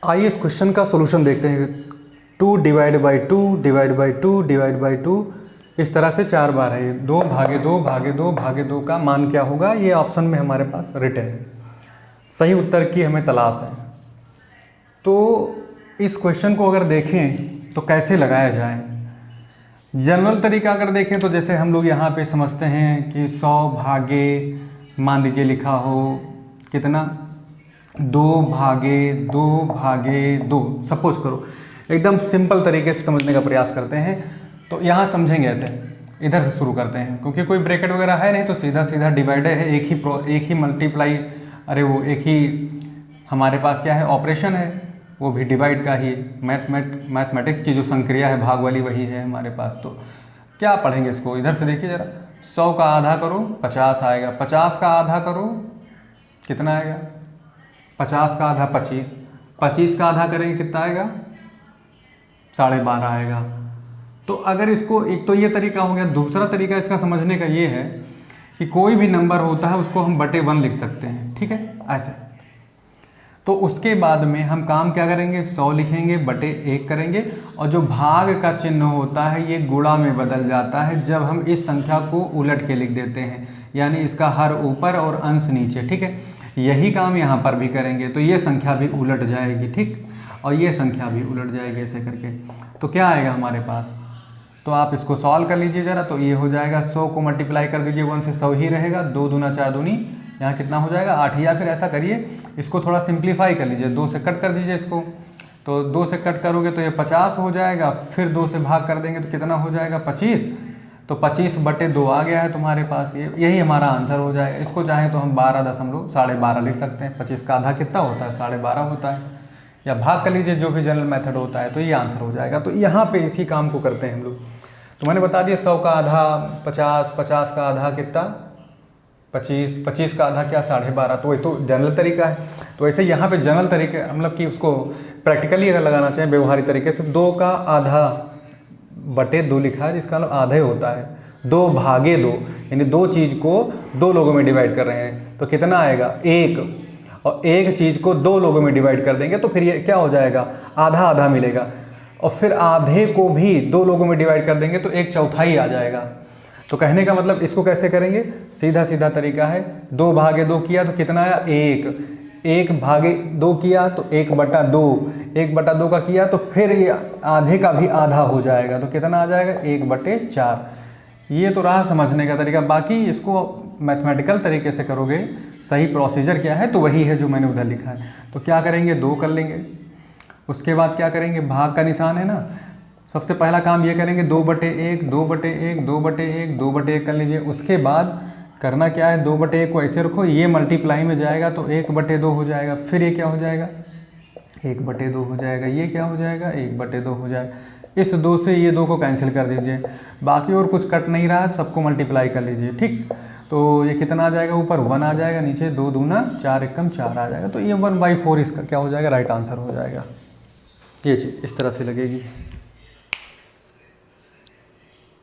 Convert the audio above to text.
आइए इस क्वेश्चन का सॉल्यूशन देखते हैं। 2 divide by 2 divide by 2 divide by 2 इस तरह से 4 बार है। 2 भागे 2 भागे 2 भागे 2 का मान क्या होगा, ये ऑप्शन में हमारे पास रिटन है। सही उत्तर की हमें तलाश है। तो इस क्वेश्चन को अगर देखें तो कैसे लगाया जाए, जनरल तरीका अगर देखें तो जैसे हम लोग यहाँ पे समझते हैं कि 100 भागे, मान लीजिए लिखा हो कितना, 2 भागे 2 भागे 2, सपोज करो। एकदम सिंपल तरीके से समझने का प्रयास करते हैं। तो यहाँ समझेंगे ऐसे, इधर से शुरू करते हैं क्योंकि कोई ब्रैकेट वगैरह है नहीं, तो सीधा सीधा डिवाइडर है, एक ही मल्टीप्लाई, अरे वो एक ही हमारे पास क्या है, ऑपरेशन है, वो भी डिवाइड का ही। मैथमेटिक्स की जो संक्रिया है भाग वाली, वही है हमारे पास। तो क्या पढ़ेंगे इसको, इधर से देखिए ज़रा। 100 का आधा करो 50 आएगा, 50 का आधा करो कितना आएगा, 50 का आधा 25, 25 का आधा करेंगे कितना आएगा, 12.5 आएगा। तो अगर इसको, एक तो ये तरीका हो गया। दूसरा तरीका इसका समझने का ये है कि कोई भी नंबर होता है उसको हम बटे 1 लिख सकते हैं, ठीक है, ऐसे। तो उसके बाद में हम काम क्या करेंगे, 100 लिखेंगे बटे 1 करेंगे, और जो भाग का चिन्ह होता है ये गुणा में बदल जाता है जब हम इस संख्या को उलट के लिख देते हैं, यानी इसका हर ऊपर और अंश नीचे, ठीक है। यही काम यहाँ पर भी करेंगे तो ये संख्या भी उलट जाएगी, ठीक, और ये संख्या भी उलट जाएगी ऐसे करके। तो क्या आएगा हमारे पास, तो आप इसको सॉल्व कर लीजिए ज़रा। तो ये हो जाएगा 100 को मल्टीप्लाई कर दीजिए 1 से, 100 ही रहेगा। 2 दूना 4 दूनी, यहाँ कितना हो जाएगा 8। या फिर ऐसा करिए, इसको थोड़ा सिंप्लीफाई कर लीजिए, 2 से कट कर दीजिए इसको। तो 2 से कट करोगे तो ये 50 हो जाएगा, फिर 2 से भाग कर देंगे तो कितना हो जाएगा 25। तो 25 बटे 2 आ गया है तुम्हारे पास, यही हमारा आंसर हो जाएगा। इसको चाहें तो हम 12.12 लिख सकते हैं। 25 का आधा कितना होता है, 12.5 होता है, या भाग कर लीजिए जो भी जनरल मेथड होता है, तो ये आंसर हो जाएगा। तो यहाँ पे इसी काम को करते हैं हम लोग। तो मैंने बता दिया 100 का आधा 50, 50 का आधा कितना 25, 25 का आधा क्या 12.5। तो वही तो जनरल तरीका है। तो ऐसे यहाँ पे जनरल तरीके, मतलब कि उसको प्रैक्टिकली अगर लगाना चाहें व्यवहारिक तरीके से, 2 का आधा बटे 2 लिखा है, जिसका मतलब आधा ही होता है। 2 भागे 2, यानी 2 चीज़ को 2 लोगों में डिवाइड कर रहे हैं, तो कितना आएगा 1, और एक चीज़ को 2 लोगों में डिवाइड कर देंगे तो फिर ये क्या हो जाएगा, आधा आधा मिलेगा। और फिर आधे को भी 2 लोगों में डिवाइड कर देंगे तो 1/4 आ जाएगा। तो कहने का मतलब इसको कैसे करेंगे, सीधा सीधा तरीका है। 2 भागे 2 किया तो कितना आया 1, 1 भागे 2 किया तो 1/2, 1/2 का किया तो फिर ये आधे का भी आधा हो जाएगा, तो कितना आ जाएगा 1/4। ये तो रहा समझने का तरीका। बाकी इसको मैथमेटिकल तरीके से करोगे, सही प्रोसीजर क्या है तो वही है जो मैंने उधर लिखा है। तो क्या करेंगे, 2 कर लेंगे। उसके बाद क्या करेंगे, भाग का निशान है ना, सबसे पहला काम ये करेंगे 2/1 2/1 2/1 2/1 कर लीजिए। उसके बाद करना क्या है, 2/1 को ऐसे रखो, ये मल्टीप्लाई में जाएगा तो 1/2 हो जाएगा। फिर ये क्या हो जाएगा 1/2 हो जाएगा, ये क्या हो जाएगा 1/2 हो जाएगा। इस 2 से ये 2 को कैंसिल कर दीजिए, बाकी और कुछ कट नहीं रहा, सबको मल्टीप्लाई कर लीजिए, ठीक। तो ये कितना आ जाएगा, ऊपर 1 आ जाएगा, नीचे 2 दूना 4 एकम 4 आ जाएगा। तो ये 1/4 इसका क्या हो जाएगा, राइट आंसर हो जाएगा। ये चीज़ इस तरह से लगेगी।